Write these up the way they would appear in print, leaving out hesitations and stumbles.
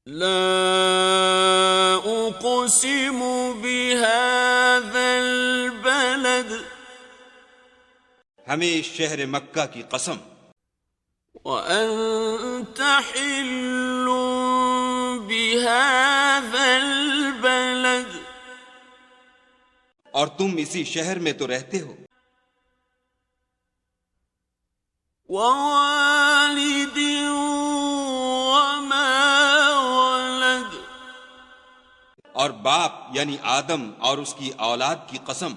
لا أقسم بهذا البلد ہمیں اس شہر مکہ کی قسم، وأنت حل بهذا البلد اور تم اسی شہر میں تو رہتے ہو، ووالد وما ولد اور باپ یعنی آدم اور اس کی اولاد کی قسم،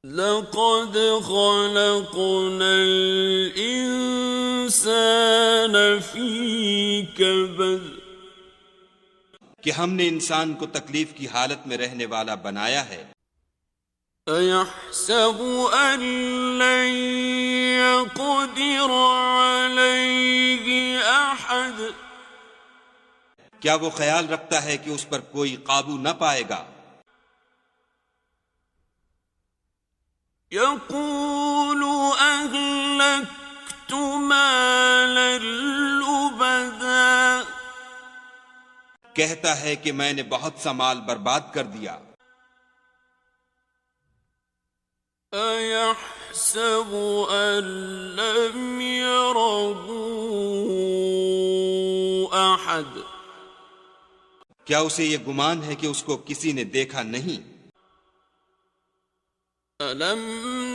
لقد خلقنا الإنسان في كبد کہ ہم نے انسان کو تکلیف کی حالت میں رہنے والا بنایا ہے۔ أيحسب أن لن يقدر عليه أحد کیا وہ خیال رکھتا ہے کہ اس پر کوئی قابو نہ پائے گا؟ يقول أهلكت مالا لبدا کہتا ہے کہ میں نے بہت سا مال برباد کر دیا۔ أيحسب أن لم يره أحد کیا اسے یہ گمان ہے کہ اس کو کسی نے دیکھا نہیں؟ ألم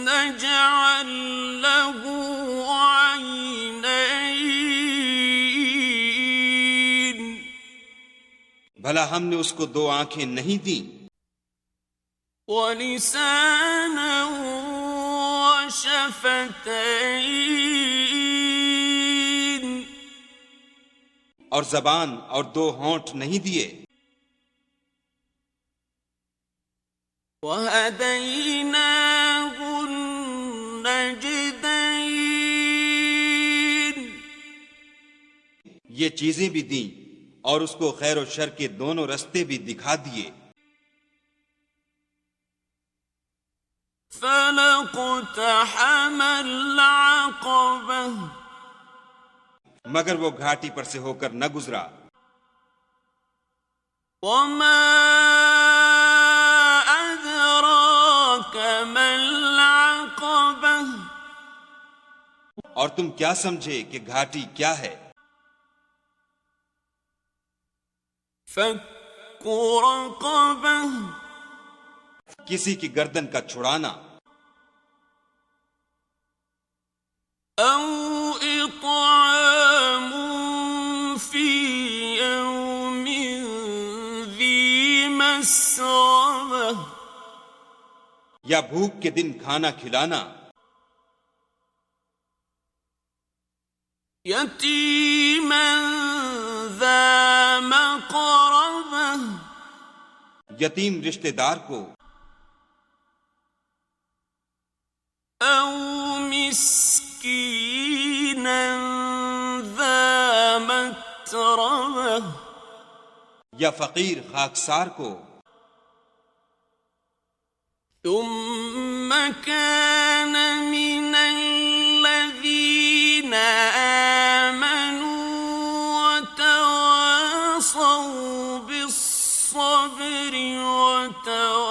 نجعل له عينين بھلا ہم نے اس کو دو آنکھیں نہیں دیں، ولسانا وشفتين اور زبان اور دو ہونٹ نہیں دیے؟ وهديناه النجدين یہ چیزیں بھی دیں اور اس کو خیر و شر کے دونوں رستے بھی دکھا دیے۔ فلاقتحم العقبة مگر وہ گھاٹی پر سے ہو کر نہ گزرا۔ وما أدراك ما العقبة اور تم کیا سمجھے کہ گھاٹی کیا ہے؟ فك رقبة کسی کی گردن کا چھڑانا، أو إطعام في يوم ذي مسغبة یا بھوک کے دن کھانا کھلانا، يتيما ذا مقربة یتیم رشتہ دار کو، أو مسكينا ذا متربة یا فقیر خاکسار کو، ثم كان من الذين آمنوا وتواصوا بالصبر وتواصوا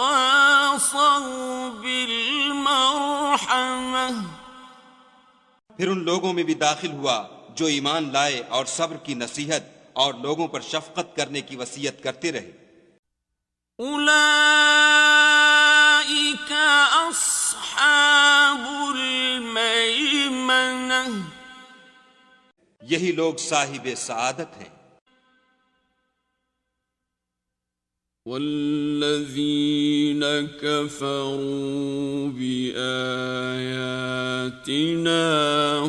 بالمرحمة پھر ان لوگوں میں بھی داخل ہوا جو ایمان لائے اور صبر کی نصیحت اور لوگوں پر شفقت کرنے کی وصیت کرتے رہے۔ أولئك أصحاب الميمنة یہی لوگ صاحب سعادت ہیں۔ والذين كفروا بآياتنا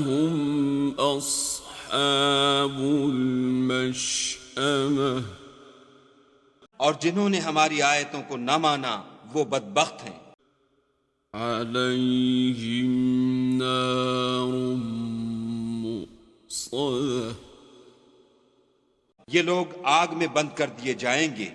هم أصحاب المشأمة اور جنہوں نے ہماری آیتوں کو نہ مانا وہ بدبخت ہیں۔ عليهم نار مؤصدة یہ لوگ آگ میں بند کر دیے جائیں گے۔